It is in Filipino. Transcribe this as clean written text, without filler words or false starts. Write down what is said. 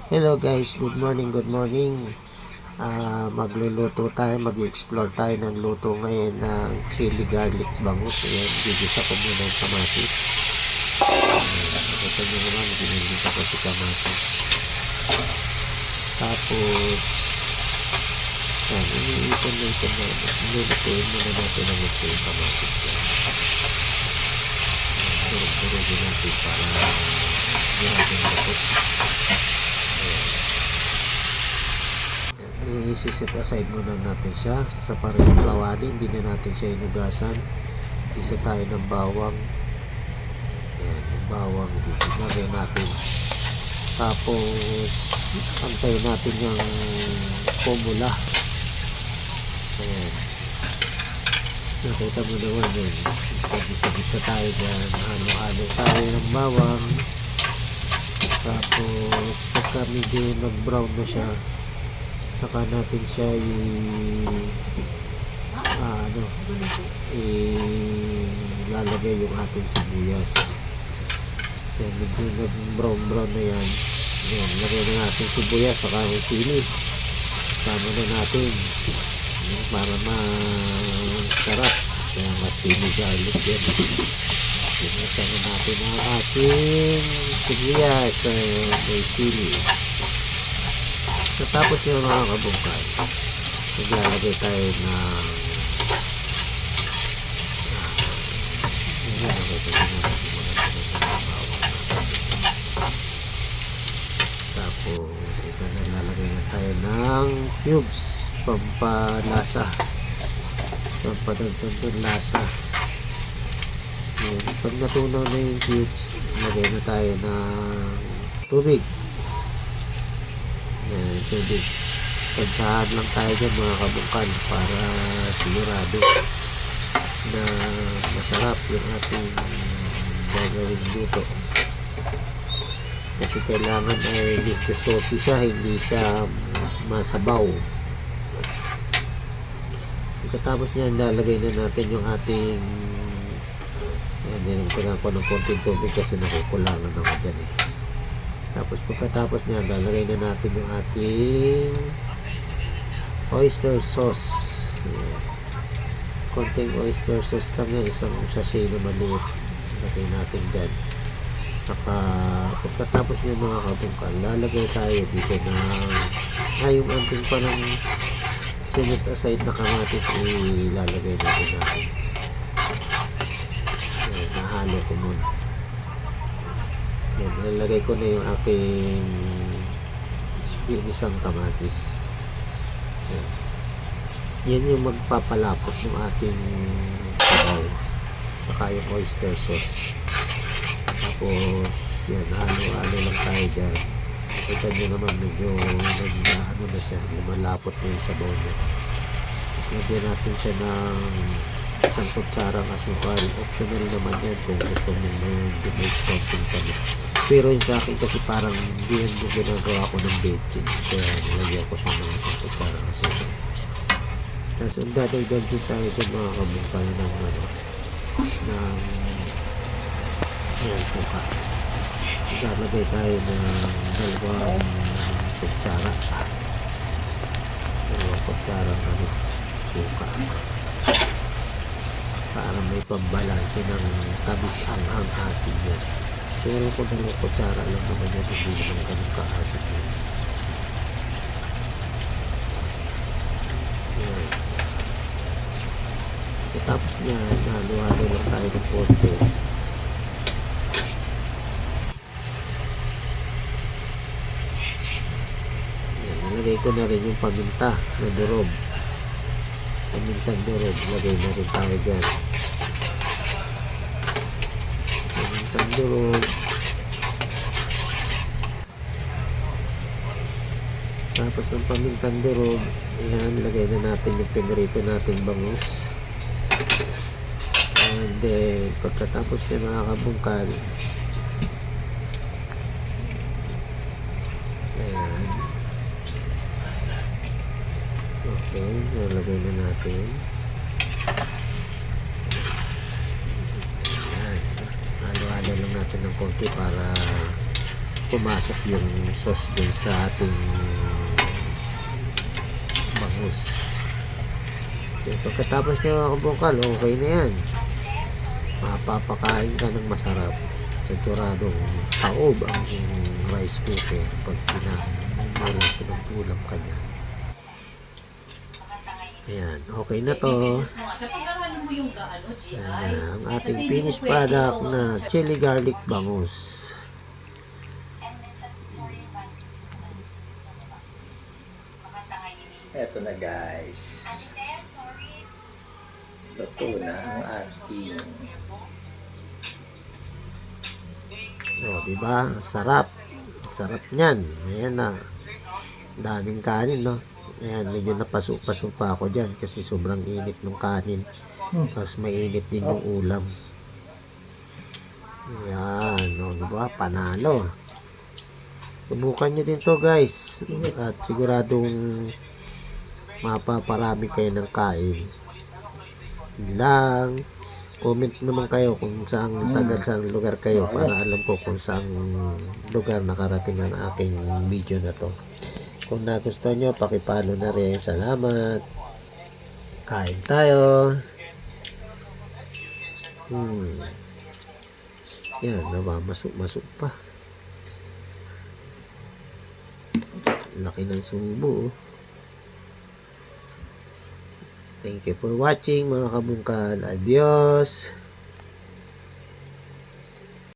Hello guys, good morning, good morning. Magluluto tayo, mag-explore tayo ng luto ngayon ng chili garlic bangus. Ayan, gigisa ko muna ng kamatis. Nakita nyo naman, ginigisa ko si kamatis. Tapos, yan, iniipon na ito na, nilulutuin muna natin ang ito yung kamatis. Durog-durogin natin para hindi natin bakot. I-set aside muna natin siya sa parehong kawali. Hindi na natin siya inugasan. Isa tayo ng bawang. Ayan, yung bawang lagay natin. Tapos antayin natin yung pumula. Ayan, nakita mo naman yun. Isa tayo dyan, halo-halo tayo ng bawang. Tapos pagka medyo nag-brown na siya, saka natin siya ilalagay yung ating sibuyas. Yan, medyo nag-brown na yan. Yan, lagay na natin sibuyas saka yung sili. Sama na natin para masarap. Kaya mas-sili garlic yan. Sinasama natin ang ating sibuyas sa may sili. Tapos yung mga kabungkal, maglalagay tayo ng tapos ito na, lalagay na tayo ng cubes, pampalasa, pampadagdag ng lasa. Pag natunaw na yung cubes, lagay na tayo ng tubig. Tubig. Pagsahan lang tayo dyan mga kabungkal para sigurado na masarap yung ating gagawin dito. Kasi kailangan ay dito saucy siya, hindi siya masabaw. Pagkatapos niyan, lalagay na natin yung ating dinagdagan ko ng konting tubig kasi nakukulangan ako dyan eh. Tapos pagkatapos niya, lalagay na natin yung ating oyster sauce. Konting oyster sauce lang yan, isang sachet na maliit. Lagay natin dyan. Saka pagkatapos niya mga kabungkal, lalagay tayo dito na yung ating parang sinit aside na kamatis, ilalagay natin. Nahalo ko muna. Yan, ilalagay ko na yung aking inisang kamatis. Yan yung magpapalapot ng ating sabaw, saka yung oyster sauce. Tapos yan, halo-halo lang tayo dyan. Kita nyo naman medyo na siya, lumalapot na yung sabaw niya. Tapos lagyan natin siya ng isang kutsarang asukal. Optional naman yan kung gusto nyo may something tamis. Pero yung sa akin kasi parang hindi yan yung ginagawa ko ng baking, kaya nilagyan ko siya ng isang kutsarang asukal. Tapos ang dadagdag din tayo dyan mga kabungkal ng suka. Lalagay tayo ng dalawang kutsara suka para may pambalanse ng tamis ang asin niya. Pero kung dalawang kutsara lang naman yan, hindi naman ganun ka-asin yan. Tapos niya, halo-halo lang tayo ng konti. Nilagay ko na rin yung paminta na durog. Pamintang durog, lagay na rin tayo dyan. Pamintang durog. Tapos ng pamintang durog, yan, lagay na natin yung pinirito natin bangus. And then pagkatapos niya mga kabungkal, ayan, okay, nalagay na natin. Ayan, halo-halo lang natin ng konti para pumasok yung sauce dun sa ating bangus. Okay, pagkatapos nyo mga kabungkal, okay na yan. Mapapakain ka ng masarap. Siguradong taob ang rice cooker pag pinag-ulam ka niya. Ayan, okay na to. Ayan, ang ating finished product na chili garlic bangus. Eto na guys. Luto na ang ating Diba? Sarap. Sarap niyan. Ayan na. Daming kanin, no? Ayan, medyo napaso-paso pa ako dyan kasi sobrang init ng kanin. Tapos mainit din yung ulam. Ayan, no? Diba? Panalo. Subukan nyo din to guys. At siguradong mapaparami kayo ng kain. Lang. Comment naman kayo kung saan tagal sa lugar kayo para alam ko kung saan lugar nakarating ang aking video na to. Kung nagustuhan nyo, pakipalo na rin. Salamat. Kain tayo. Yan, namamasok-masok pa. Laki ng subo. Thank you for watching mga kabungkal. Adios.